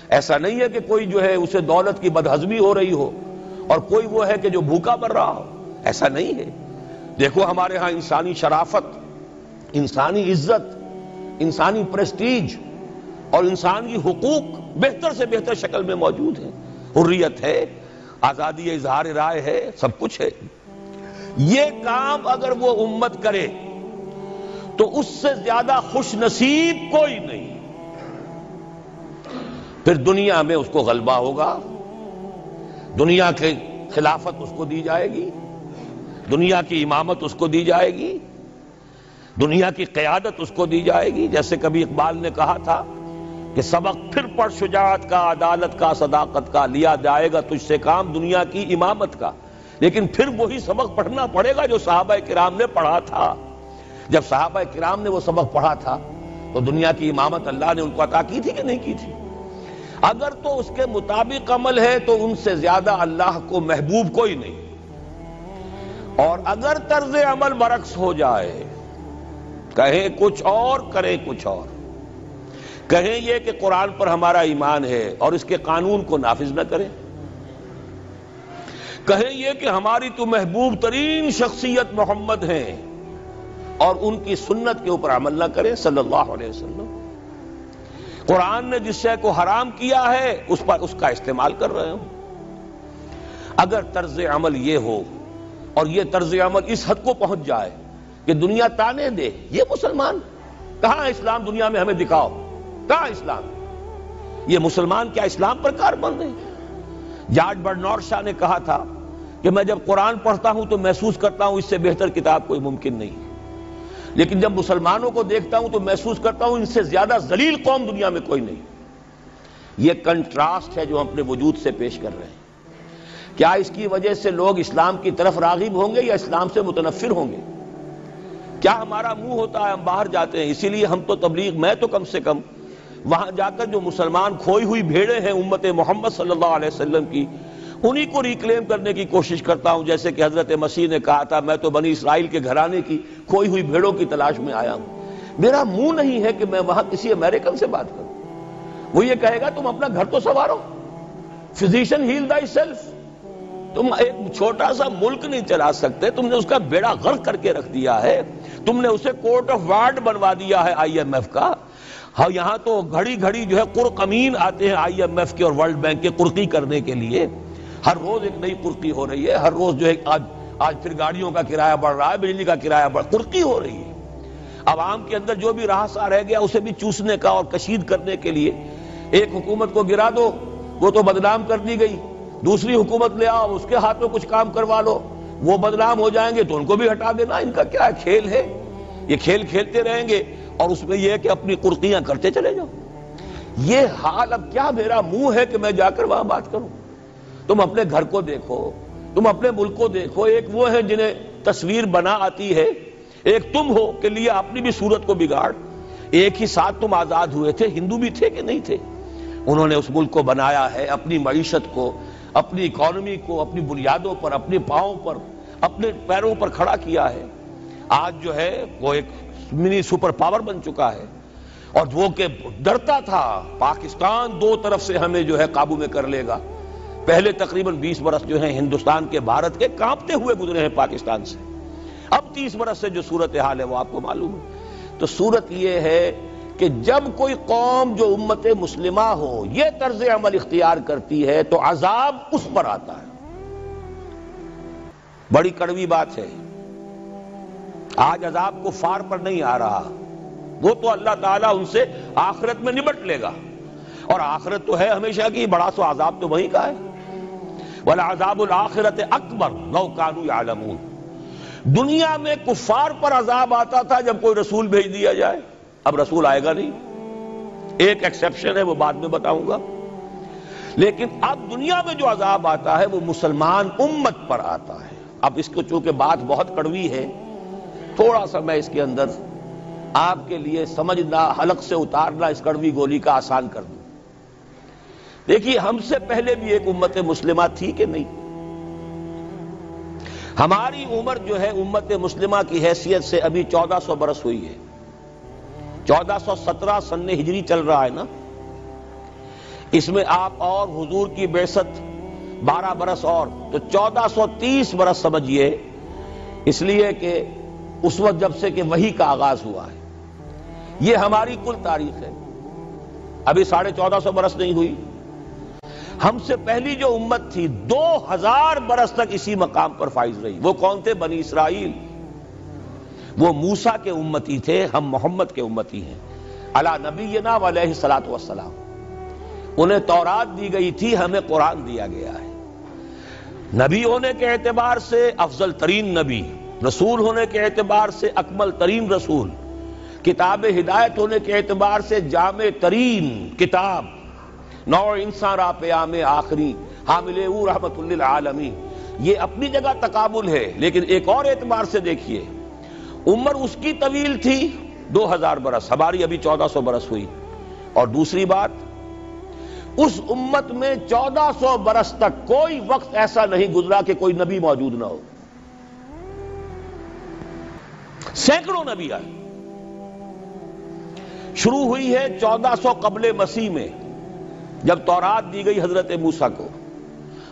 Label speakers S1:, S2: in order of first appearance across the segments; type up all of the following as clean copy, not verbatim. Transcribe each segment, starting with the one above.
S1: ایسا نہیں ہے کہ کوئی جو ہے اسے دولت کی بدہضمی ہو رہی ہو اور کوئی وہ ہے کہ جو بھوکا مر رہا ہو، ایسا نہیں ہے۔ دیکھو ہمارے ہاں انسانی شرافت، انسانی عزت، انسانی پریسٹیج اور انسان کی حقوق بہتر سے بہتر شکل میں موجود ہیں، حریت ہے، آزادی اظہار رائے ہے، سب کچھ ہے۔ یہ کام اگر وہ امت کرے تو اس سے زیادہ خوش نصیب کوئی نہیں۔ پھر دنیا میں اس کو غلبہ ہوگا، دنیا کے خلافت اس کو دی جائے گی، دنیا کی امامت اس کو دی جائے گی، دنیا کی قیادت اس کو دی جائے گی۔ جیسے کبھی اقبال نے کہا تھا کہ سبق پھر پڑھ شجاعت کا، عدالت کا، صداقت کا، لیا جائے گا تجھ سے کام دنیا کی امامت کا۔ لیکن پھر وہی سبق پڑھنا پڑے گا جو صحابہ کرام نے پڑھا تھا۔ جب صحابہ کرام نے وہ سبق پڑھا تھا تو دنیا کی امامت اللہ نے ان کو عطا کی تھی کہ نہیں کی تھی؟ اگر تو اس کے مطابق عمل ہے تو ان سے زیادہ اللہ کو محبوب کوئی نہیں، اور اگر طرز عمل برعکس ہو جائے، کہیں کچھ اور کریں کچھ اور، کہیں یہ کہ قرآن پر ہمارا ایمان ہے اور اس کے قانون کو نافذ نہ کریں، کہیں یہ کہ ہماری تو محبوب ترین شخصیت محمد ہیں اور ان کی سنت کے اوپر عمل نہ کریں صلی اللہ علیہ وسلم، قرآن نے جس شے کو حرام کیا ہے اس پر اس کا استعمال کر رہے ہوں۔ اگر طرز عمل یہ ہو اور یہ طرز عمل اس حد کو پہنچ جائے کہ دنیا تانے دے یہ مسلمان، کہاں اسلام دنیا میں ہمیں دکھاؤ، کہاں اسلام؟ یہ مسلمان کیا اسلام پر کاربند ہیں؟ جارج برنارڈ شاہ نے کہا تھا کہ میں جب قرآن پڑھتا ہوں تو محسوس کرتا ہوں اس سے بہتر کتاب کوئی ممکن نہیں، لیکن جب مسلمانوں کو دیکھتا ہوں تو محسوس کرتا ہوں ان سے زیادہ ذلیل قوم دنیا میں کوئی نہیں۔ یہ کنٹراسٹ ہے جو ہم اپنے وجود سے پیش کر رہے ہیں۔ کیا اس کی وجہ سے لوگ اسلام کی طرف راغب ہوں گے یا اسلام سے متنفر ہوں گے؟ کیا ہمارا منہ ہوتا ہے ہم باہر جاتے ہیں؟ اسی لیے ہم تو تبلیغ، میں تو کم سے کم وہاں جا کر جو مسلمان کھوئی ہوئی بھیڑیں ہیں امت محمد صلی اللہ علیہ وسلم کی، انہی کو ریکلیم کرنے کی کوشش کرتا ہوں، جیسے کہ حضرت مسیح نے کہا تھا میں تو بنی اسرائیل کے گھرانے کی کھوئی ہوئی بھیڑوں کی تلاش میں آیا ہوں۔ میرا منہ نہیں ہے کہ میں وہاں کسی امریکن سے بات کروں، وہ یہ کہے گا تم اپنا گھر تو سنوارو، فزیشین ہیل تھائی سیلف۔ تم ایک چھوٹا سا ملک نہیں چلا سکتے، تم نے اس کا بیڑا غرق کر کے رکھ دیا ہے، تم نے اسے کورٹ آف وارڈ بنوا دیا ہے آئی ایم ایف کا۔ ہاں یہاں تو گھڑی گھڑی جو ہے قرقمین آتے ہیں آئی ایم ایف کے اور ورلڈ بینک کے قرقی کرنے کے لیے، ہر روز ایک نئی قرقی ہو رہی ہے، ہر روز جو ہے آج پھر گاڑیوں کا کرایہ بڑھ رہا ہے، بجلی کا کرایہ قرقی ہو رہی ہے۔ عوام کے اندر جو بھی رہا رہ گیا اسے بھی چوسنے کا اور کشید کرنے کے لیے ایک حکومت کو گرا دو، وہ تو بدنام کر دی گئی، دوسری حکومت لے آؤ اس کے ہاتھوں کچھ کام کروا لو، وہ بدنام ہو جائیں گے تو ان کو بھی ہٹا دینا۔ ان کا کیا کھیل ہے؟ یہ کھیل کھیلتے رہیں گے اور اس میں یہ ہے کہ اپنی قرقیاں کرتے چلے جاؤ۔ یہ حال اب کیا میرا منہ ہے کہ میں جا کر وہاں بات کروں؟ تم اپنے گھر کو دیکھو، تم اپنے ملک کو دیکھو، ایک وہ ہے جنہیں تصویر بنا آتی ہے، ایک تم ہو کہ لیا اپنی بھی صورت کو بگاڑ۔ ایک ہی ساتھ تم آزاد ہوئے تھے، ہندو بھی تھے کہ نہیں تھے؟ انہوں نے اس ملک کو بنایا ہے، اپنی معیشت کو، اپنی اکانومی کو اپنی بنیادوں پر، اپنے پاؤں پر، اپنے پیروں پر کھڑا کیا ہے۔ آج جو ہے وہ ایک منی سپر پاور بن چکا ہے، اور وہ کہ ڈرتا تھا پاکستان دو طرف سے ہمیں جو ہے قابو میں کر لے گا۔ پہلے تقریباً 20 برس جو ہیں ہندوستان کے، بھارت کے کانپتے ہوئے گزرے ہیں پاکستان سے، اب 30 برس سے جو صورتحال ہے وہ آپ کو معلوم ہے۔ تو صورت یہ ہے کہ جب کوئی قوم جو امت مسلمہ ہو یہ طرز عمل اختیار کرتی ہے تو عذاب اس پر آتا ہے۔ بڑی کڑوی بات ہے، آج عذاب کفار پر نہیں آ رہا، وہ تو اللہ تعالیٰ ان سے آخرت میں نبٹ لے گا، اور آخرت تو ہے ہمیشہ کی، بڑا سو عذاب تو وہیں کا ہے۔ وَلَعَذَابُ الْآخِرَةِ أَكْبَرُ لَوْ كَانُوا يَعْلَمُونَ۔ دنیا میں کفار پر عذاب آتا تھا جب کوئی رسول بھیج دیا جائے، اب رسول آئے گا نہیں، ایک ایکسیپشن ہے وہ بعد میں بتاؤں گا، لیکن اب دنیا میں جو عذاب آتا ہے وہ مسلمان امت پر آتا ہے۔ اب اس کو چونکہ بات بہت کڑوی ہے، تھوڑا سا میں اس کے اندر آپ کے لیے سمجھنا، حلق سے اتارنا اس کڑوی گولی کا آسان کر دوں۔ دیکھیے ہم سے پہلے بھی ایک امت مسلمہ تھی کہ نہیں؟ ہماری عمر جو ہے امت مسلمہ کی حیثیت سے ابھی 1400 برس ہوئی ہے، 1417 سن ہجری چل رہا ہے نا۔ اس میں آپ اور حضور کی بعثت 12 برس اور، تو 1430 برس سمجھیے، اس لیے کہ اس وقت جب سے کہ وحی کا آغاز ہوا ہے۔ یہ ہماری کل تاریخ ہے، ابھی 1450 برس نہیں ہوئی۔ ہم سے پہلی جو امت تھی 2000 برس تک اسی مقام پر فائز رہی۔ وہ کون تھے؟ بنی اسرائیل۔ وہ موسیٰ کے امتی تھے، ہم محمد کے امتی ہیں علی نبینا و علیہ الصلوۃ والسلام۔ انہیں تورات دی گئی تھی، ہمیں قرآن دیا گیا ہے۔ نبی ہونے کے اعتبار سے افضل ترین نبی، رسول ہونے کے اعتبار سے اکمل ترین رسول، کتاب ہدایت ہونے کے اعتبار سے جامع ترین کتاب، نوع انسان را پیام آخری حامل او رحمت للعالمین۔ یہ اپنی جگہ تقابل ہے، لیکن ایک اور اعتبار سے دیکھیے، عمر اس کی طویل تھی 2000 برس، ہماری ابھی 1400 برس ہوئی۔ اور دوسری بات، اس امت میں 1400 برس تک کوئی وقت ایسا نہیں گزرا کہ کوئی نبی موجود نہ ہو۔ سینکڑوں نبی آئے۔ شروع ہوئی ہے 1400 قبل مسیح میں، جب تورات دی گئی حضرت موسیٰ کو،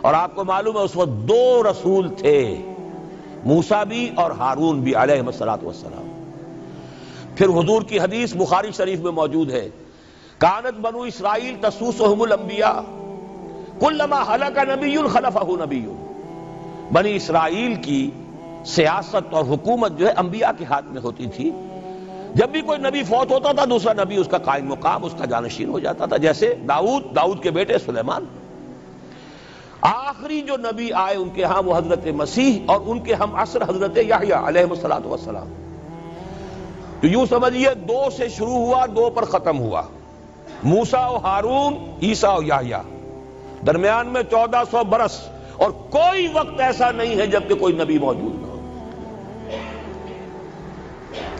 S1: اور آپ کو معلوم ہے اس وقت 2 رسول تھے، موسیٰ بھی اور ہارون بھی علیہ الصلوۃ والسلام۔ پھر حضور کی حدیث بخاری شریف میں موجود ہے، کانت بنو اسرائیل تسوسہم الانبیاء کلما ہلک نبی خلفہ نبی۔ بنی اسرائیل کی سیاست اور حکومت جو ہے انبیاء کے ہاتھ میں ہوتی تھی۔ جب بھی کوئی نبی فوت ہوتا تھا دوسرا نبی اس کا قائم مقام، اس کا جانشین ہو جاتا تھا، جیسے داؤد کے بیٹے سلیمان۔ آخری جو نبی آئے ان کے ہاں وہ حضرت مسیح، اور ان کے ہم عصر حضرت یحییٰ علیہ الصلوۃ والسلام۔ تو یوں سمجھیے 2 سے شروع ہوا، 2 پر ختم ہوا، موسیٰ و ہارون، عیسیٰ و یحییٰ، درمیان میں 1400 برس، اور کوئی وقت ایسا نہیں ہے جب کہ کوئی نبی موجود نہ ہو۔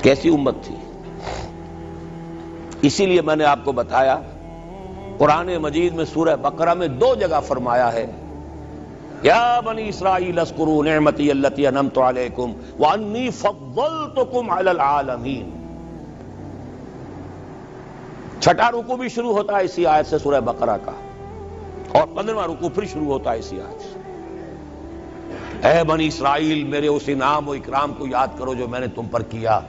S1: کیسی امت تھی! اسی لیے میں نے آپ کو بتایا، قرآن مجید میں سورہ بقرہ میں 2 جگہ فرمایا ہے، یا بنی اسرائیل اذکروا نعمتی التی انعمت علیکم وانی فضلتکم علی العالمین۔ چھٹا رکوع بھی شروع ہوتا ہے اسی آیت سے سورہ بقرہ کا، اور 15واں رکوع پھر شروع ہوتا ہے اسی آیت سے۔ اے بنی اسرائیل، میرے اس انعام و اکرام کو یاد کرو جو میں نے تم پر کیا،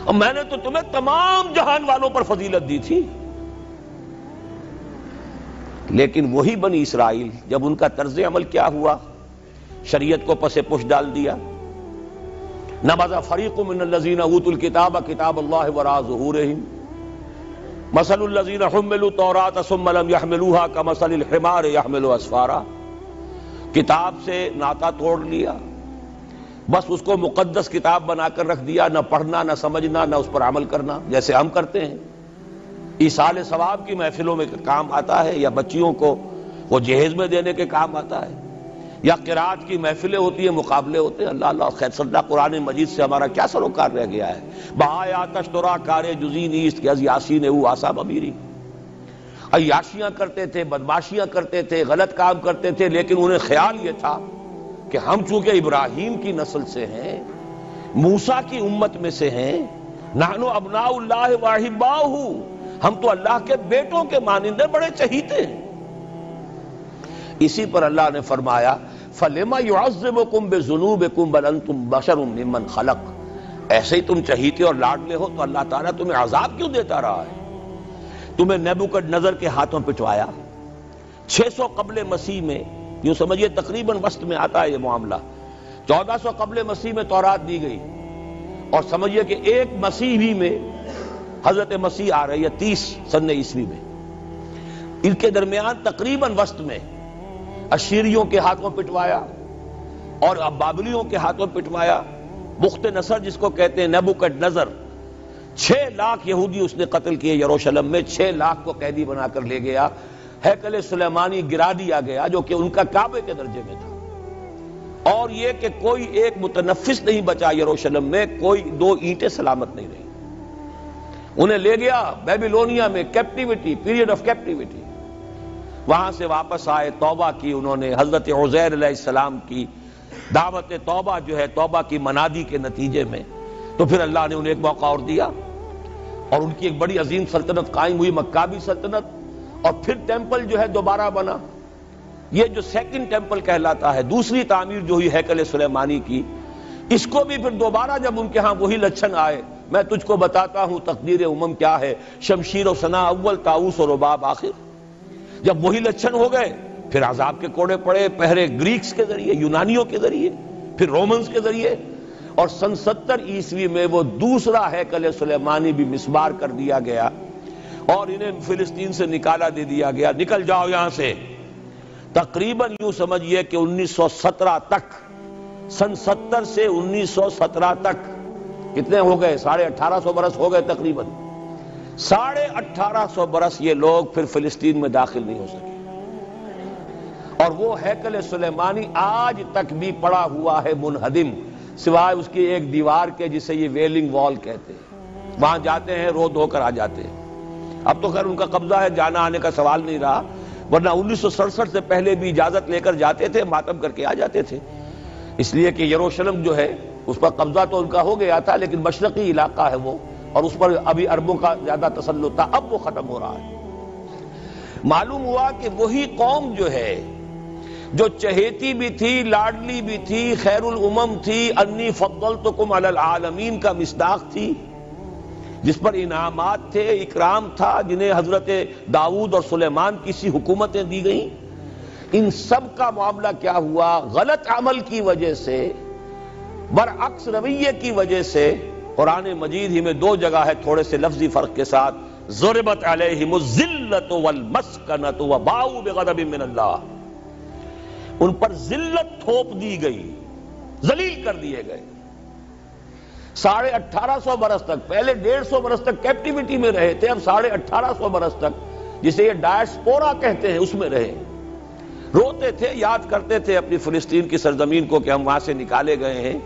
S1: اور میں نے تو تمہیں تمام جہان والوں پر فضیلت دی تھی۔ لیکن وہی بنی اسرائیل جب ان کا طرز عمل کیا ہوا، شریعت کو پس پش ڈال دیا، نبذ فریق من الذین اوتوا الکتاب کتاب اللہ وراء ظہورہم مثل الذین حملوا التوراۃ ثم لم يحملوها كمثل الحمار يحمل اسفارا۔ کتاب سے ناطا توڑ لیا، بس اس کو مقدس کتاب بنا کر رکھ دیا، نہ پڑھنا، نہ سمجھنا، نہ اس پر عمل کرنا، جیسے ہم کرتے ہیں۔ ایصال ثواب کی محفلوں میں کام آتا ہے، یا بچیوں کو وہ جہیز میں دینے کے کام آتا ہے، یا قرات کی محفلیں ہوتی ہیں، مقابلے ہوتے ہیں۔ اللہ اللہ خیر صدہ قرآن مجید سے ہمارا کیا سروکار رہ گیا ہے۔ بہائے آتش ترا کار جزی نیست کہ از یاسین او آسا بمیری۔ عیاشیاں کرتے تھے، بدماشیاں کرتے تھے، غلط کام کرتے تھے، لیکن انہیں خیال یہ تھا کہ ہم چونکہ ابراہیم کی نسل سے ہیں، موسیٰ کی امت میں سے ہیں، نحن ابناء اللہ واحباؤہ، ہم تو اللہ کے بیٹوں کے مانند ہیں، بڑے چہیتے ہیں۔ اسی پر اللہ نے فرمایا فَلِمَ يُعَذِّبُكُمْ بِذُنُوبِكُمْ بَلْ أَنْتُمْ بَشَرٌ مِّمَّنْ خَلَقَ۔ ایسے ہی تم چہیتے اور لاڈلے ہو تو اللہ تعالیٰ تمہیں عذاب کیوں دیتا رہا ہے؟ تمہیں نیبوکڈنیزر کے ہاتھوں پٹوایا 600 قبل مسیح میں، یوں سمجھیے تقریباً وسط میں آتا ہے یہ معاملہ۔ 1400 قبل مسیح میں تورات دی گئی، اور سمجھیے کہ ایک مسیحی میں حضرت مسیح آ رہی ہے 30 سن عیسوی میں، ان کے درمیان تقریباً وسط میں اشیریوں کے ہاتھوں پٹوایا اور اب بابلیوں کے ہاتھوں پٹوایا۔ بخت نصر جس کو کہتے ہیں، نیبوکڈنیزر، 6 لاکھ یہودی اس نے قتل کیے یروشلم میں، 6 لاکھ کو قیدی بنا کر لے گیا، ہیکل سلیمانی گرا دیا گیا جو کہ ان کا کعبے کے درجے میں تھا، اور یہ کہ کوئی ایک متنفس نہیں بچا یروشلم میں، کوئی 2 اینٹیں سلامت نہیں رہی۔ انہیں لے گیا بیبیلونیا میں، کیپٹیوٹی، پیریڈ آف کیپٹیوٹی۔ وہاں سے واپس آئے، توبہ کی انہوں نے، حضرت عزیر علیہ السلام کی دعوت توبہ جو ہے، توبہ کی منادی کے نتیجے میں، تو پھر اللہ نے انہیں ایک موقع اور دیا، اور ان کی ایک بڑی عظیم سلطنت قائم ہوئی، مکابی سلطنت، اور پھر ٹیمپل جو ہے دوبارہ بنا. یہ جو سیکنڈ ٹیمپل کہلاتا ہے، دوسری تعمیر جو ہوئی ہیکل سلیمانی کی، اس کو بھی پھر دوبارہ جب ان کے ہاں وہی لچھن آئے، میں تجھ کو بتاتا ہوں تقدیر امم کیا ہے، شمشیر و ثنا اول، طاؤس و رباب آخر. جب وہی لچھن ہو گئے پھر عذاب کے کوڑے پڑے، پہلے گریکس کے ذریعے، یونانیوں کے ذریعے، پھر رومنز کے ذریعے، اور سن 70 عیسوی میں وہ دوسرا ہیکل سلیمانی بھی مسمار کر دیا گیا اور انہیں فلسطین سے نکالا دے دیا گیا. نکل جاؤ یہاں سے. تقریباً یوں سمجھئے کہ 1917 تک، سن 70 سے 1917 تک کتنے ہو گئے؟ 1850 برس ہو گئے تقریباً. 1850 برس یہ لوگ پھر فلسطین میں داخل نہیں ہو سکے، اور وہ ہیکل سلیمانی آج تک بھی پڑا ہوا ہے منہدم، سوائے اس کی ایک دیوار کے جسے یہ ویلنگ وال کہتے ہیں. وہاں جاتے ہیں، رو دھو کر آ جاتے ہیں. اب تو خیر ان کا قبضہ ہے، جانا آنے کا سوال نہیں رہا، ورنہ 1967 سے پہلے بھی اجازت لے کر جاتے تھے، ماتم کر کے آ جاتے تھے. اس لیے کہ یروشلم جو ہے اس پر قبضہ تو ان کا ہو گیا تھا، لیکن مشرقی علاقہ ہے وہ، اور اس پر ابھی عربوں کا زیادہ تسلط تھا. اب وہ ختم ہو رہا ہے. معلوم ہوا کہ وہی قوم جو ہے، جو چہیتی بھی تھی، لاڈلی بھی تھی، خیر الامم تھی، انی فضلتکم علی العالمین کا مصداق تھی، جس پر انعامات تھے، اکرام تھا، جنہیں حضرت داؤد اور سلیمان کی سی حکومتیں دی گئیں، ان سب کا معاملہ کیا ہوا؟ غلط عمل کی وجہ سے، برعکس رویے کی وجہ سے. قرآن مجید ہی میں 2 جگہ ہے تھوڑے سے لفظی فرق کے ساتھ، ضربت علیہم الذلۃ والمسکنۃ وباؤوا بغضب من اللہ. ان پر ذلت تھوپ دی گئی، ذلیل کر دیے گئے. 1850 برس تک، پہلے 150 برس تک کیپٹیوٹی میں رہے تھے، اب 1850 برس تک جسے یہ ڈائسپورا کہتے ہیں اس میں رہے. روتے تھے، یاد کرتے تھے اپنی فلسطین کی سرزمین کو کہ ہم وہاں سے نکالے گئے ہیں.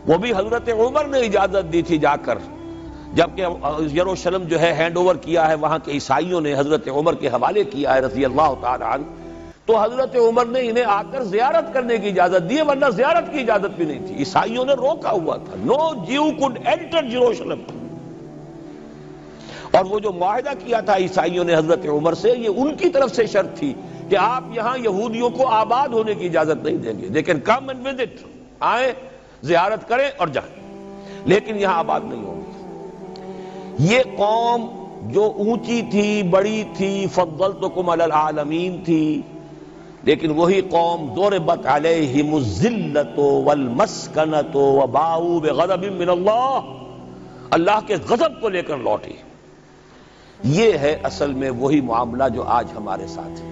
S1: وہ بھی حضرت عمر نے اجازت دی تھی جا کر، جبکہ یروشلم جو ہے ہینڈ اوور کیا ہے وہاں کے عیسائیوں نے، حضرت عمر کے حوالے کیا ہے رضی اللہ تعالی عنہ، تو حضرت عمر نے انہیں آ کر زیارت کرنے کی اجازت دی، ورنہ زیارت کی اجازت بھی نہیں تھی. عیسائیوں نے روکا ہوا تھا، نو جیو کوڈ انٹر جیروشلم. اور وہ جو معاہدہ کیا تھا عیسائیوں نے حضرت عمر سے، یہ ان کی طرف سے شرط تھی کہ آپ یہاں یہودیوں کو آباد ہونے کی اجازت نہیں دیں گے، لیکن کم اینڈ وزٹ، آئیں، زیارت کریں اور جائیں، لیکن یہاں آباد نہیں ہوں گے. یہ قوم جو اونچی تھی، بڑی تھی، فضلتکم علی العالمین تھی، لیکن وہی قوم ضربت علیہم الذلۃ والمسکنۃ وباؤوا بغضب من اللہ، اللہ کے غضب کو لے کر لوٹی. یہ ہے اصل میں وہی معاملہ جو آج ہمارے ساتھ ہے.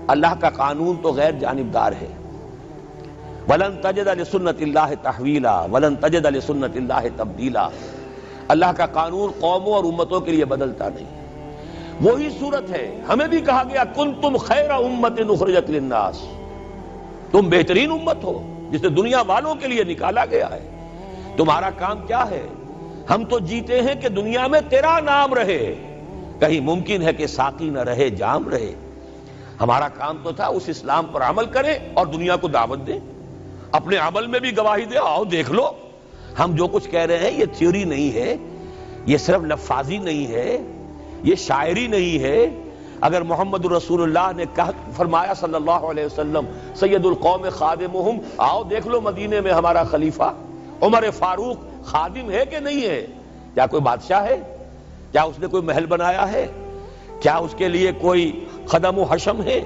S1: اللہ کا قانون تو غیر جانبدار ہے. وَلَن تَجِدَ لِسُنَّتِ اللَّهِ تَحْوِيلًا وَلَن تَجِدَ لِسُنَّتِ اللَّهِ تَبْدِيلًا. اللہ کا قانون قوموں اور امتوں کے لیے بدلتا نہیں. وہی صورت ہے. ہمیں بھی کہا گیا کنتم خیر امت اخرجت للناس، تم بہترین امت ہو جسے دنیا والوں کے لیے نکالا گیا ہے. تمہارا کام کیا ہے؟ ہم تو جیتے ہیں کہ دنیا میں تیرا نام رہے، کہیں ممکن ہے کہ ساقی نہ رہے، جام رہے. ہمارا کام تو تھا اس اسلام پر عمل کریں اور دنیا کو دعوت دیں، اپنے عمل میں بھی گواہی دے. آؤ دیکھ لو، ہم جو کچھ کہہ رہے ہیں یہ تھیوری نہیں ہے، یہ صرف لفاظی نہیں ہے، یہ شاعری نہیں ہے. اگر محمد رسول اللہ نے فرمایا صلی اللہ علیہ وسلم سید القوم خادمہم، آؤ دیکھ لو مدینے میں ہمارا خلیفہ عمر فاروق خادم ہے کہ نہیں ہے؟ کیا کوئی بادشاہ ہے؟ کیا اس نے کوئی محل بنایا ہے؟ کیا اس کے لیے کوئی خدم و حشم ہے؟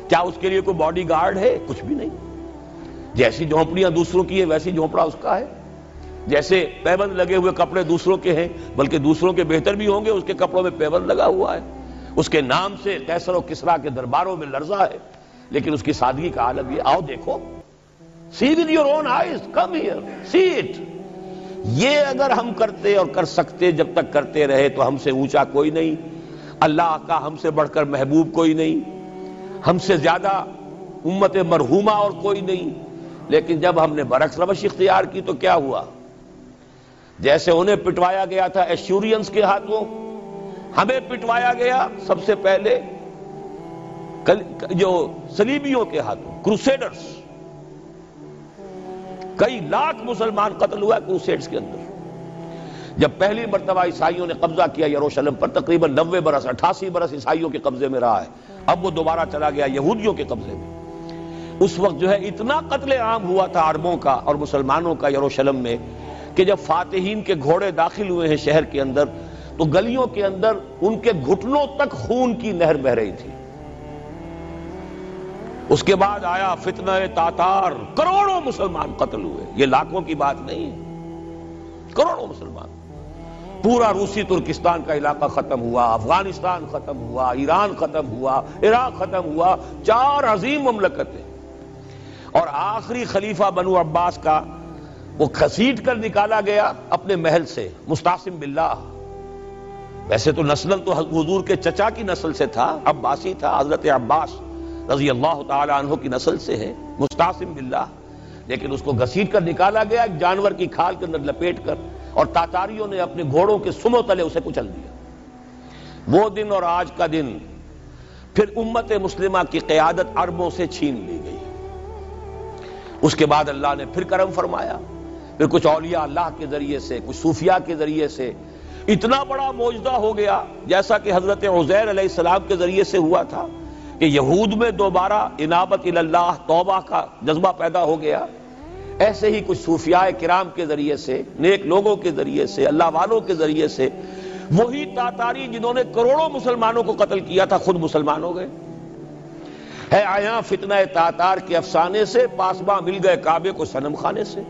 S1: کیا اس کے لیے کوئی باڈی گارڈ ہے؟ کچھ بھی نہیں. جیسی جھونپڑیاں دوسروں کی ہے ویسی جھونپڑا اس کا ہے. جیسے پیبند لگے ہوئے کپڑے دوسروں کے ہیں، بلکہ دوسروں کے بہتر بھی ہوں گے، اس کے کپڑوں میں پیبند لگا ہوا ہے. اس کے نام سے قیصر و کسریٰ کے درباروں میں لرزہ ہے، لیکن اس کی سادگی کا عالم یہ. آؤ دیکھو، see with your own eyes, come here, see it. یہ اگر ہم کرتے اور کر سکتے، جب تک کرتے رہے تو ہم سے اونچا کوئی نہیں، اللہ کا ہم سے بڑھ کر محبوب کوئی نہیں، ہم سے زیادہ امت مرحومہ اور کوئی نہیں. لیکن جب ہم نے برعکس روش اختیار کی تو کیا ہوا؟ جیسے انہیں پٹوایا گیا تھا ایشورینز کے ہاتھوں، ہمیں پٹوایا گیا سب سے پہلے جو صلیبیوں کے ہاتھوں، کروسیڈرز. کئی لاکھ مسلمان قتل ہوا کروسیڈز کے اندر. جب پہلی مرتبہ عیسائیوں نے قبضہ کیا یروشلم پر، تقریباً 90 برس 88 برس عیسائیوں کے قبضے میں رہا ہے، اب وہ دوبارہ چلا گیا یہودیوں کے قبضے میں۔ اس وقت جو ہے اتنا قتل عام ہوا تھا عربوں کا اور مسلمانوں کا یروشلم میں کہ جب فاتحین کے گھوڑے داخل ہوئے ہیں شہر کے اندر تو گلیوں کے اندر ان کے گھٹنوں تک خون کی نہر بہہ رہی تھی۔ اس کے بعد آیا فتنہ تاتار، کروڑوں مسلمان قتل ہوئے، یہ لاکھوں کی بات نہیں ہے، کروڑوں مسلمان۔ پورا روسی ترکستان کا علاقہ ختم ہوا، افغانستان ختم ہوا، ایران ختم ہوا، عراق ختم ہوا، 4 عظیم مملکتیں۔ اور آخری خلیفہ بنو عباس کا وہ گھسیٹ کر نکالا گیا اپنے محل سے، مستعصم باللہ۔ ویسے تو نسل تو حضور کے چچا کی نسل سے تھا، عباسی تھا، حضرت عباس رضی اللہ تعالی عنہ کی نسل سے ہے، مستعصم باللہ، لیکن اس کو گھسیٹ کر نکالا گیا ایک جانور کی کھال کے اندر لپیٹ کر، اور تاتاریوں نے اپنے گھوڑوں کے سموں تلے اسے کچل دیا۔ وہ دن اور آج کا دن پھر امت مسلمہ کی قیادت عربوں سے چھین لی گئی۔ اس کے بعد اللہ نے پھر کرم فرمایا، پھر کچھ اولیاء اللہ کے ذریعے سے، کچھ صوفیاء کے ذریعے سے اتنا بڑا معجزہ ہو گیا، جیسا کہ حضرت عزیر علیہ السلام کے ذریعے سے ہوا تھا کہ یہود میں دوبارہ انابت اللہ، توبہ کا جذبہ پیدا ہو گیا۔ ایسے ہی کچھ صوفیاء کرام کے ذریعے سے، نیک لوگوں کے ذریعے سے، اللہ والوں کے ذریعے سے، وہی تاتاری جنہوں نے کروڑوں مسلمانوں کو قتل کیا تھا خود مسلمان ہو گئے۔ ہے آیا فتنہ تاتار کے افسانے سے، پاسباں مل گئے کعبے کو صنم خانے سے۔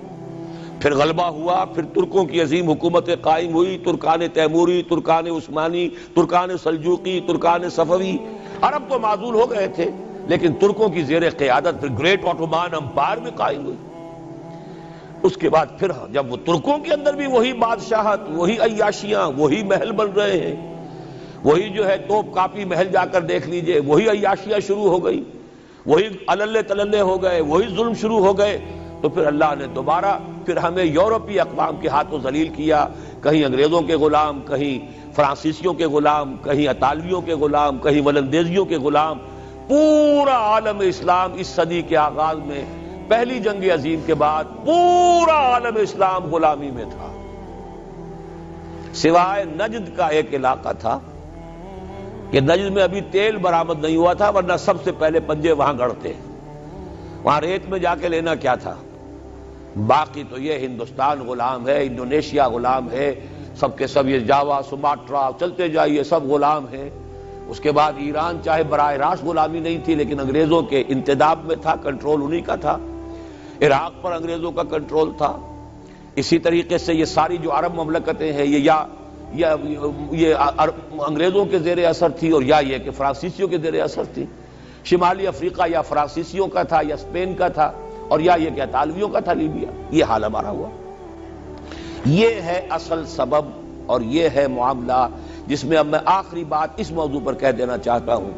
S1: پھر غلبہ ہوا، پھر ترکوں کی عظیم حکومتیں قائم ہوئی، ترکان تیموری، Terken Usmani, Terken Seljuqi, Terken صفوی۔ عرب تو معزول ہو گئے تھے، لیکن ترکوں کی زیر قیادت پھر گریٹ آٹومان امپائر بھی قائم ہوئی۔ اس کے بعد پھر جب وہ ترکوں کے اندر بھی وہی بادشاہت، وہی عیاشیاں، وہی محل بن رہے ہیں، وہی جو ہے توپ کاپی محل جا کر دیکھ لیجئے، وہی عیاشیاں شروع ہو گئی، وہی اللے تللے ہو گئے، وہی ظلم شروع ہو گئے، تو پھر اللہ نے دوبارہ پھر ہمیں یورپی اقوام کے ہاتھوں ذلیل کیا، کہیں انگریزوں کے غلام، کہیں فرانسیسیوں کے غلام، کہیں اطالویوں کے غلام، کہیں ولندیزیوں کے غلام۔ پورا عالم اسلام اس صدی کے آغاز میں پہلی جنگ عظیم کے بعد پورا عالم اسلام غلامی میں تھا، سوائے نجد کا ایک علاقہ تھا کہ نجد میں ابھی تیل برآمد نہیں ہوا تھا، ورنہ سب سے پہلے پنجے وہاں گڑتے، وہاں ریت میں جا کے لینا کیا تھا۔ باقی تو یہ ہندوستان غلام ہے، انڈونیشیا غلام ہے، سب کے سب یہ جاوا، سماٹرا، چلتے جائیے سب غلام ہیں۔ اس کے بعد ایران چاہے براہ راست غلامی نہیں تھی لیکن انگریزوں کے انتداب میں تھا، کنٹرول انہی کا تھا۔ عراق پر انگریزوں کا کنٹرول تھا۔ اسی طریقے سے یہ ساری جو عرب مملکتیں ہیں یہ انگریزوں کے زیر اثر تھی، اور یا یہ کہ فرانسیسیوں کے زیر اثر تھی۔ شمالی افریقہ یا فرانسیسیوں کا تھا یا اسپین کا تھا، اور یا یہ کہ اطالویوں کا تھا لیبیا۔ یہ حال ہمارا ہوا۔ یہ ہے اصل سبب اور یہ ہے معاملہ جس میں اب میں آخری بات اس موضوع پر کہہ دینا چاہتا ہوں۔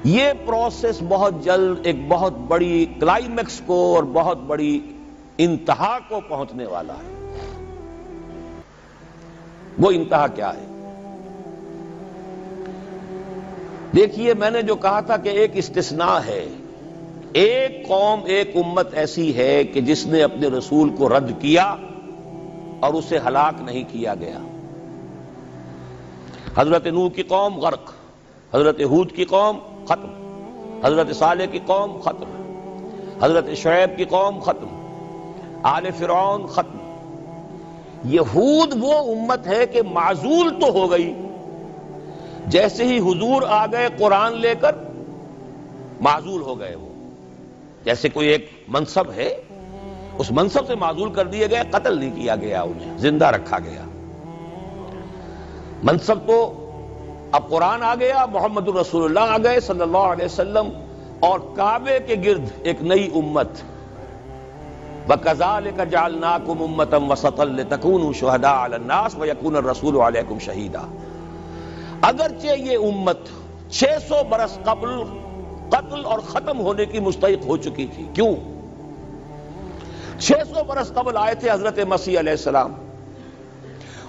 S1: یہ پروسیس بہت جلد ایک بہت بڑی کلائمیکس کو اور بہت بڑی انتہا کو پہنچنے والا ہے۔ وہ انتہا کیا ہے؟ دیکھیے، میں نے جو کہا تھا کہ ایک استثناء ہے، ایک قوم، ایک امت ایسی ہے کہ جس نے اپنے رسول کو رد کیا اور اسے ہلاک نہیں کیا گیا۔ حضرت نوح کی قوم غرق، حضرت ہود کی قوم ختم، حضرت صالح کی قوم ختم، حضرت شعیب کی قوم ختم، آل فرعون ختم۔ یہود وہ امت ہے کہ معزول تو ہو گئی، جیسے ہی حضور آ گئے قرآن لے کر معزول ہو گئے۔ وہ جیسے کوئی ایک منصب ہے، اس منصب سے معزول کر دیے گئے، قتل نہیں کیا گیا، انہیں زندہ رکھا گیا۔ منصب تو اب قرآن آ گیا، محمد الرسول اللہ آ گئے صلی اللہ علیہ وسلم، اور کعبے کے گرد ایک نئی امت۔ وَكَذَلِكَ جَعَلْنَاكُمْ أُمَّةً وَسَطًا لِتَكُونُوا شُهَدَاءَ عَلَى النَّاسِ وَيَكُونَ الرَّسُولُ عَلَيْكُمْ شَهِيدًا۔ اگرچہ یہ امت 600 برس قبل قتل اور ختم ہونے کی مستحق ہو چکی تھی۔ کیوں؟ 600 برس قبل آئے تھے حضرت مسیح علیہ السلام،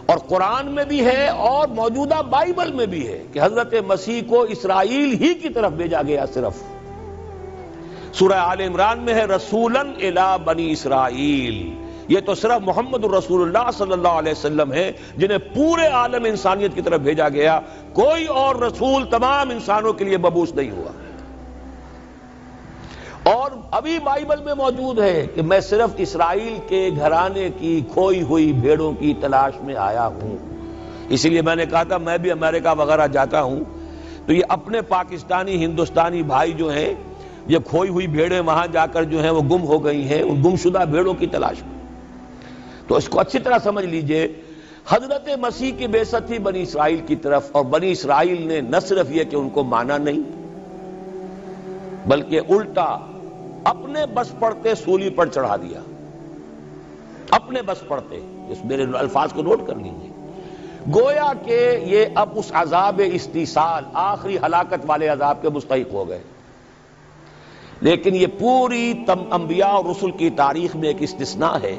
S1: اور قرآن میں بھی ہے اور موجودہ بائبل میں بھی ہے کہ حضرت مسیح کو اسرائیل ہی کی طرف بھیجا گیا۔ صرف سورہ آل عمران میں ہے رسولاً الی بنی اسرائیل، یہ تو صرف محمد الرسول اللہ صلی اللہ علیہ وسلم ہیں جنہیں پورے عالم انسانیت کی طرف بھیجا گیا. کوئی اور رسول تمام انسانوں کے لیے مبعوث نہیں ہوا. اور ابھی بائبل میں موجود ہے کہ میں صرف اسرائیل کے گھرانے کی کھوئی ہوئی بھیڑوں کی تلاش میں آیا ہوں. اسی لیے میں نے کہا تھا میں بھی امریکہ وغیرہ جاتا ہوں تو یہ اپنے پاکستانی ہندوستانی بھائی جو ہیں یہ کھوئی ہوئی بھیڑیں وہاں جا کر جو ہیں وہ گم ہو گئی ہیں، ان گمشدہ بھیڑوں کی تلاش میں. تو اس کو اچھی طرح سمجھ لیجئے، حضرت مسیح کی بعثت تھی بنی اسرائیل کی طرف، اور بنی اسرائیل نے نہ صرف یہ کہ ان کو مانا نہیں بلکہ الٹا اپنے بس پڑتے سولی پر چڑھا دیا. اپنے بس پڑتے، اس میرے الفاظ کو نوٹ کر لیجئے. گویا کہ یہ اب اس عذاب استیصال، آخری ہلاکت والے عذاب کے مستحق ہو گئے. لیکن یہ پوری انبیاء اور رسل کی تاریخ میں ایک استثناء ہے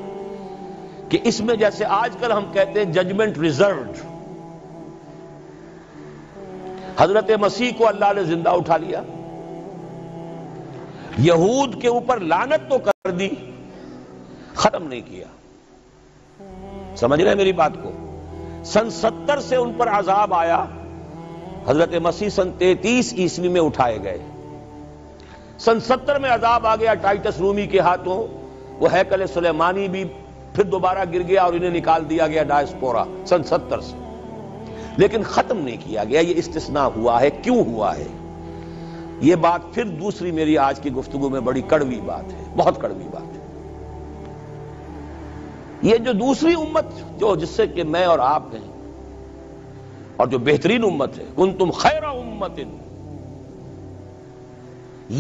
S1: کہ اس میں جیسے آج کل ہم کہتے ہیں ججمنٹ ریزروڈ، حضرت مسیح کو اللہ نے زندہ اٹھا لیا، یہود کے اوپر لعنت تو کر دی، ختم نہیں کیا. سمجھ رہے ہیں میری بات کو؟ سن 70 سے ان پر عذاب آیا، حضرت مسیح سن 33 عیسوی میں اٹھائے گئے. سن 70 میں عذاب آ گیا ٹائٹس رومی کے ہاتھوں، وہ ہیکل سلیمانی بھی پھر دوبارہ گر گیا اور انہیں نکال دیا گیا ڈائسپورا سن 70 سے. لیکن ختم نہیں کیا گیا. یہ استثناء ہوا ہے. کیوں ہوا ہے؟ یہ بات پھر دوسری میری آج کی گفتگو میں بڑی کڑوی بات ہے، بہت کڑوی بات ہے. یہ جو دوسری امت جو جس سے کہ میں اور آپ ہیں، اور جو بہترین امت ہے، کنتم خیر امت،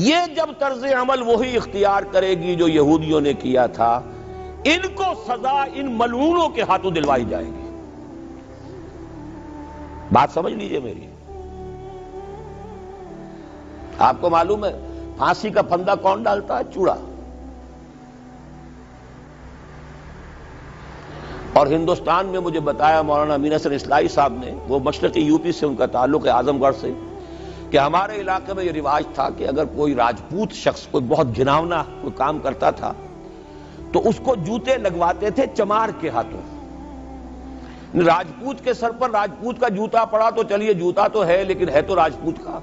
S1: یہ جب طرز عمل وہی اختیار کرے گی جو یہودیوں نے کیا تھا، ان کو سزا ان ملعونوں کے ہاتھوں دلوائی جائے گی. بات سمجھ لیجئے میری. آپ کو معلوم ہے پھانسی کا پھندا کون ڈالتا ہے؟ چوڑا. اور ہندوستان میں مجھے بتایا مولانا امین حسن اصلاحی صاحب نے، وہ مشرقی یو پی سے ان کا تعلق ہے، اعظم گڑھ سے، کہ ہمارے علاقے میں یہ رواج تھا کہ اگر کوئی راجپوت شخص کوئی بہت گھناؤنا کوئی کام کرتا تھا تو اس کو جوتے لگواتے تھے چمار کے ہاتھوں. راجپوت کے سر پر راجپوت کا جوتا پڑا تو چلیے جوتا تو ہے لیکن ہے تو راجپوت کا.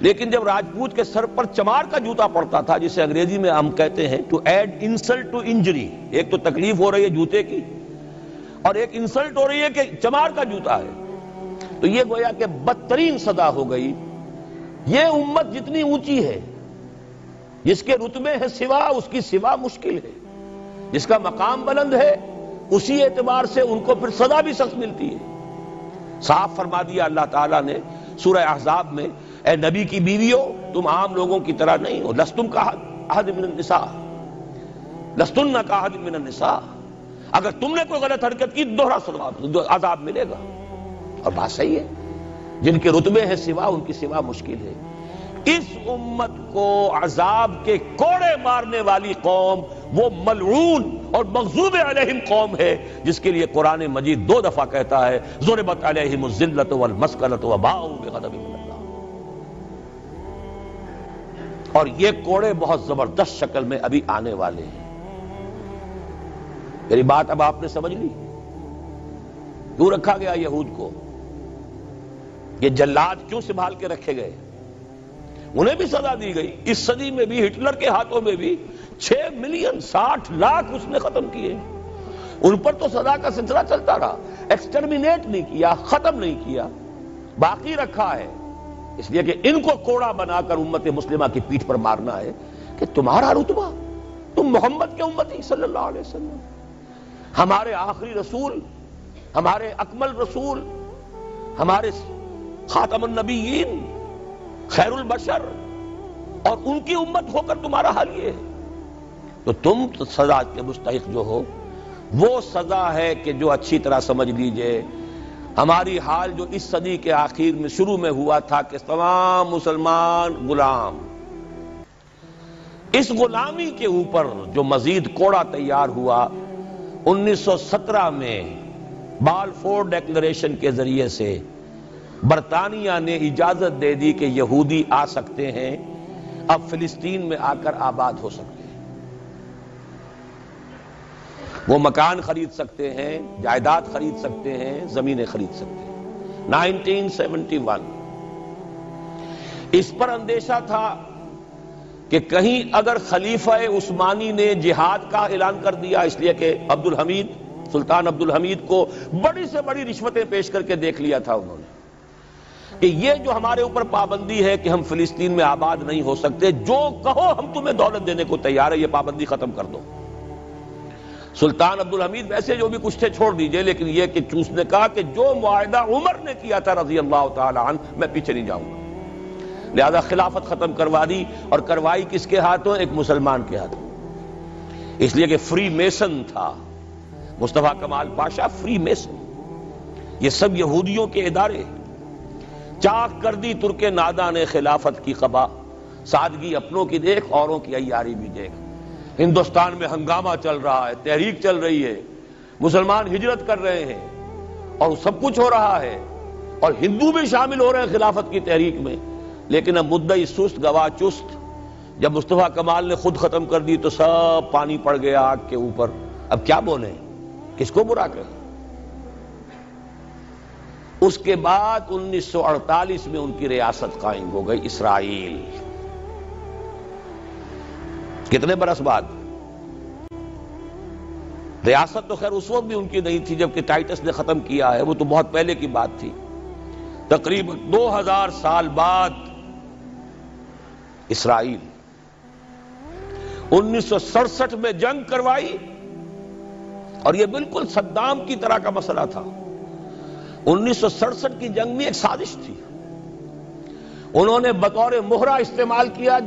S1: لیکن جب راجپوت کے سر پر چمار کا جوتا پڑتا تھا، جسے انگریزی میں ہم کہتے ہیں to add insult to injury, ایک تو تکلیف ہو رہی ہے جوتے کی اور ایک انسلٹ ہو رہی ہے کہ چمار کا جوتا ہے، تو یہ گویا کہ بدترین سزا ہو گئی. یہ امت جتنی اونچی ہے، جس کے رتبے ہے سوا، اس کی سوا مشکل ہے. جس کا مقام بلند ہے اسی اعتبار سے ان کو پھر سزا بھی سخت ملتی ہے. صاف فرما دیا اللہ تعالیٰ نے سورہ احزاب میں، اے نبی کی بیویوں تم عام لوگوں کی طرح نہیں ہو، لستم کاحد من النساء، لستن کاحد من النساء. اگر تم نے کوئی غلط حرکت کی دوہرا عذاب ملے گا. اور بات صحیح ہے، جن کے رتبے ہیں سوا ان کی سوا مشکل ہے. اس امت کو عذاب کے کوڑے مارنے والی قوم وہ ملعون اور مغضوب علیہم قوم ہے، جس کے لیے قرآن مجید 2 دفعہ کہتا ہے ضربت علیہم الذلۃ والمسکنۃ وباؤوا بغضب من اللہ. اور یہ کوڑے بہت زبردست شکل میں ابھی آنے والے ہیں. میری بات اب آپ نے سمجھ لی؟ کیوں رکھا گیا یہود کو؟ یہ جلاد کیوں سنبھال کے رکھے گئے؟ انہیں بھی سزا دی گئی. اس صدی میں بھی ہٹلر کے ہاتھوں میں بھی 6 ملین 60 لاکھ اس نے ختم کیے. ان پر تو سزا کا سلسلہ چلتا رہا. ایکسٹرمینیٹ نہیں کیا، ختم نہیں کیا، باقی رکھا ہے. اس لیے کہ ان کو کوڑا بنا کر امت مسلمہ کی پیٹھ پر مارنا ہے کہ تمہارا رتبہ، تم محمد کے امتی صلی اللہ علیہ وسلم، ہمارے آخری رسول، ہمارے اکمل رسول، ہمارے خاتم النبیین، خیر البشر، اور ان کی امت ہو کر تمہارا حال یہ ہے. تو تم سزا کے مستحق جو ہو، وہ سزا ہے کہ جو اچھی طرح سمجھ لیجئے ہماری حال جو اس صدی کے آخر میں شروع میں ہوا تھا کہ تمام مسلمان غلام، اس غلامی کے اوپر جو مزید کوڑا تیار ہوا 1917 میں بالفور ڈیکلریشن کے ذریعے سے برطانیہ نے اجازت دے دی کہ یہودی آ سکتے ہیں، اب فلسطین میں آ کر آباد ہو سکتے ہیں. وہ مکان خرید سکتے ہیں، جائیداد خرید سکتے ہیں، زمینیں خرید سکتے ہیں۔ 1971 اس پر اندیشہ تھا کہ کہیں اگر خلیفہ عثمانی نے جہاد کا اعلان کر دیا، اس لیے کہ سلطان عبد الحمید کو بڑی سے بڑی رشوتیں پیش کر کے دیکھ لیا تھا انہوں نے، کہ یہ جو ہمارے اوپر پابندی ہے کہ ہم فلسطین میں آباد نہیں ہو سکتے، جو کہو ہم تمہیں دولت دینے کو تیار ہے، یہ پابندی ختم کر دو۔ سلطان عبد الحمید ویسے جو بھی کچھ تھے چھوڑ دیجئے، لیکن یہ کہ چوس نے کہا کہ جو معاہدہ عمر نے کیا تھا رضی اللہ تعالی عنہ، میں پیچھے نہیں جاؤں گا، لہذا خلافت ختم کروا دی، اور کروائی کس کے ہاتھوں؟ ایک مسلمان کے ہاتھوں، اس لیے کہ فری میسن تھا مصطفیٰ کمال پاشا، فری میسن، یہ سب یہودیوں کے ادارے۔ چاک کر دی ترک ناداں نے خلافت کی قبا، سادگی اپنوں کی دیکھ اوروں کی عیاری بھی دیکھ۔ ہندوستان میں ہنگامہ چل رہا ہے، تحریک چل رہی ہے، مسلمان ہجرت کر رہے ہیں اور سب کچھ ہو رہا ہے، اور ہندو بھی شامل ہو رہے ہیں خلافت کی تحریک میں، لیکن اب مدعی سست گواہ چست۔ جب مصطفیٰ کمال نے خود ختم کر دی تو سب پانی پڑ گیا آگ کے اوپر، اب کیا بولیں، کس کو برا کہیں؟ اس کے بعد 1948 میں ان کی ریاست قائم ہو گئی اسرائیل۔ کتنے برس بعد؟ ریاست تو خیر اس وقت بھی ان کی نہیں تھی جبکہ ٹائٹس نے ختم کیا ہے، وہ تو بہت پہلے کی بات تھی، تقریباً 2000 سال بعد اسرائیل۔ 1967 میں جنگ کروائی، اور یہ بالکل صدام کی طرح کا مسئلہ تھا۔ 1967 کی جنگ میں ایک سازش تھی، انہوں نے بطور مہرہ استعمال کیا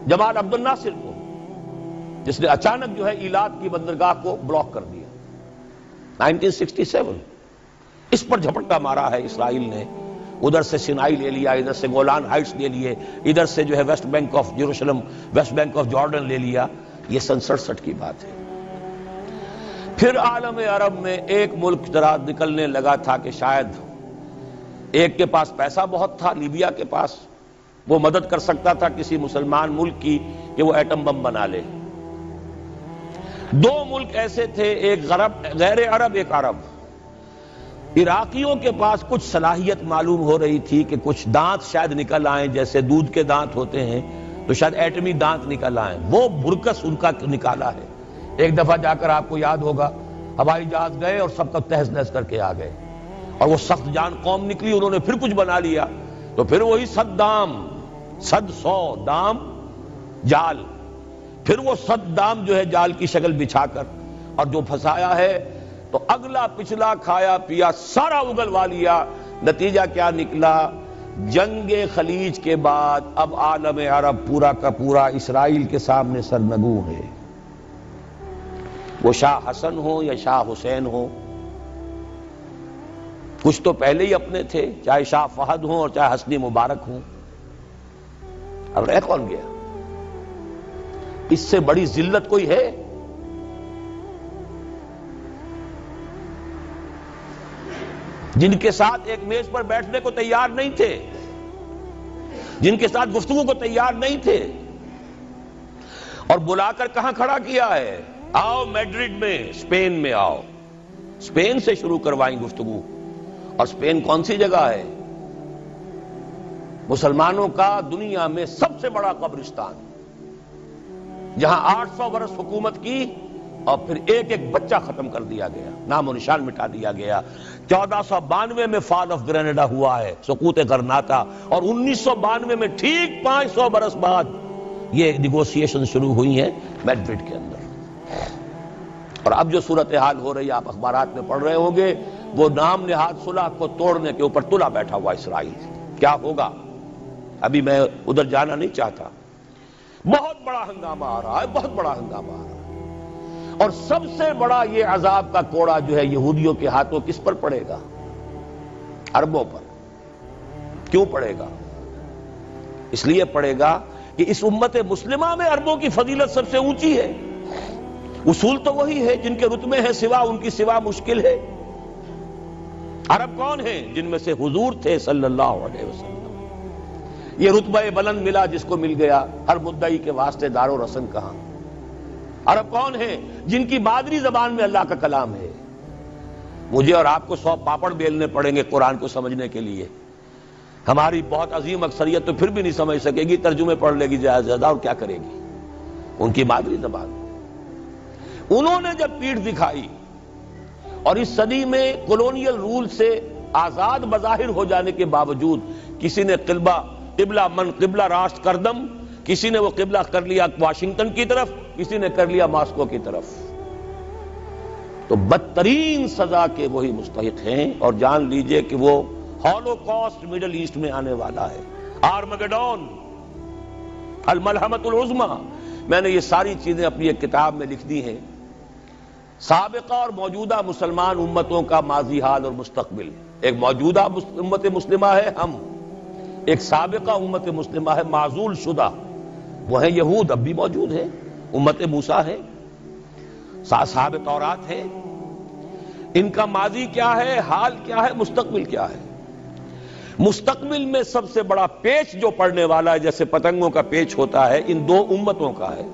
S1: جمال عبد الناصر کو، جس نے اچانک جو ہے ایلات کی بندرگاہ کو بلاک کر دیا۔ 1967 اس پر جھپٹا مارا ہے اسرائیل نے، ادھر سے سینائی لے لیا، ادھر سے گولان ہائٹس لے لیے، ادھر سے جو ہے West Bank of Jerusalem, West Bank of Jordan لے لیا۔ یہ سن 67 کی بات ہے۔ پھر عالم عرب میں ایک ملک ذرا نکلنے لگا تھا کہ شاید ایک کے پاس پیسہ بہت تھا، لیبیا کے پاس، وہ مدد کر سکتا تھا کسی مسلمان ملک کی کہ وہ ایٹم بم بنا لے۔ دو ملک ایسے تھے، ایک غیر عرب، ایک عرب۔ عراقیوں کے پاس کچھ صلاحیت معلوم ہو رہی تھی کہ کچھ دانت شاید نکل آئیں، جیسے دودھ کے دانت ہوتے ہیں تو شاید ایٹمی دانت نکل آئیں، وہ برکس ان کا نکالا ہے۔ ایک دفعہ جا کر آپ کو یاد ہوگا ہوائی جہاز گئے اور سب کا تہس نہس کر کے آ گئے، اور وہ سخت جان قوم نکلی، انہوں نے پھر کچھ بنا لیا، تو پھر وہی 100 دام، 100 دام جال، پھر وہ 100 دام جو ہے جال کی شکل بچھا کر، اور جو پھنسایا ہے تو اگلا پچھلا کھایا پیا سارا اگلوا لیا۔ نتیجہ کیا نکلا؟ جنگ خلیج کے بعد اب عالم عرب پورا کا پورا اسرائیل کے سامنے سرنگوں ہے، وہ شاہ حسن ہو یا شاہ حسین ہو، کچھ تو پہلے ہی اپنے تھے، چاہے شاہ فہد ہوں اور چاہے حسنی مبارک ہوں، اب رہ کون گیا؟ اس سے بڑی ذلت کوئی ہے؟ جن کے ساتھ ایک میز پر بیٹھنے کو تیار نہیں تھے، جن کے ساتھ گفتگو کو تیار نہیں تھے، اور بلا کر کہاں کھڑا کیا ہے؟ آؤ میڈرڈ میں، اسپین میں آؤ، اسپین سے شروع کروائیں گفتگو۔ اور اسپین کون سی جگہ ہے؟ مسلمانوں کا دنیا میں سب سے بڑا قبرستان، جہاں 800 برس حکومت کی اور پھر ایک ایک بچہ ختم کر دیا گیا، نام و نشان مٹا دیا گیا۔ 1492 میں فال آف گرینیڈا ہوا ہے، سقوط غرناطہ، اور 1992 میں ٹھیک 500 برس بعد یہ نیگوسیشن شروع ہوئی ہیں میڈرڈ کے اندر۔ اور اب جو صورتحال ہو رہی ہے، آپ اخبارات میں پڑھ رہے ہوں گے، وہ نام نہاد صلح کو توڑنے کے اوپر تلا بیٹھا ہوا اسرائیل۔ کیا ہوگا؟ ابھی میں ادھر جانا نہیں چاہتا۔ بہت بڑا ہنگامہ آ رہا ہے، بہت بڑا ہنگامہ آ رہا ہے، اور سب سے بڑا یہ عذاب کا کوڑا جو ہے یہودیوں کے ہاتھوں کس پر پڑے گا؟ عربوں پر۔ کیوں پڑے گا؟ اس لیے پڑے گا کہ اس امت مسلمہ میں عربوں کی فضیلت سب سے اونچی ہے، اصول تو وہی ہے، جن کے رتبے ہیں سوا ان کی سوا مشکل ہے۔ عرب کون ہیں؟ جن میں سے حضور تھے صلی اللہ علیہ وسلم۔ یہ رتبہ بلند ملا جس کو مل گیا، ہر مدعی کے واسطے دار و رسن کہاں۔ عرب کون ہیں؟ جن کی مادری زبان میں اللہ کا کلام ہے۔ مجھے اور آپ کو 100 پاپڑ بیلنے پڑیں گے قرآن کو سمجھنے کے لیے، ہماری بہت عظیم اکثریت تو پھر بھی نہیں سمجھ سکے گی، ترجمے پڑھ لے گی زیادہ زیادہ، اور کیا کرے گی؟ ان کی مادری زبان۔ انہوں نے جب پیٹھ دکھائی اور اس صدی میں کولونیل رول سے آزاد بظاہر ہو جانے کے باوجود کسی نے قبلہ راست کردم، کسی نے وہ قبلہ کر لیا واشنگٹن کی طرف، کسی نے کر لیا ماسکو کی طرف، تو بدترین سزا کے وہی مستحق ہیں۔ اور جان لیجئے کہ وہ ہولوکاسٹ مڈل ایسٹ میں آنے والا ہے، آرمگڈون، الملحمۃ العظمیٰ۔ میں نے یہ ساری چیزیں اپنی ایک کتاب میں لکھ دی ہیں، سابقہ اور موجودہ مسلمان امتوں کا ماضی حال اور مستقبل۔ ایک موجودہ امت مسلمہ ہے ہم، ایک سابقہ امت مسلمہ ہے معزول شدہ، وہ ہیں یہود، اب بھی موجود ہیں، امت موسیٰ ہے، صاحب تورات ہے۔ ان کا ماضی کیا ہے، حال کیا ہے، مستقبل کیا ہے؟ مستقبل میں سب سے بڑا پیچ جو پڑنے والا ہے، جیسے پتنگوں کا پیچ ہوتا ہے، ان دو امتوں کا ہے۔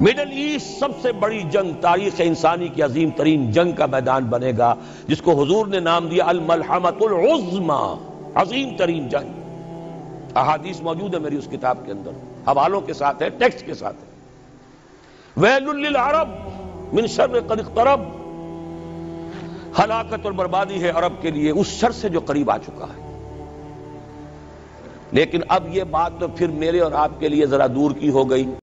S1: مڈل ایسٹ سب سے بڑی جنگ، تاریخ انسانی کی عظیم ترین جنگ کا میدان بنے گا، جس کو حضور نے نام دیا الملحمۃ العظمیٰ، عظیم ترین جنگ۔ احادیث موجود ہے میری اس کتاب کے اندر، حوالوں کے ساتھ ہے، ٹیکسٹ کے ساتھ ہے۔ ویل للعرب من شر قد اقترب، ہلاکت اور بربادی ہے عرب کے لیے اس شر سے جو قریب آ چکا ہے۔ لیکن اب یہ بات تو پھر میرے اور آپ کے لیے ذرا دور کی ہو گئی۔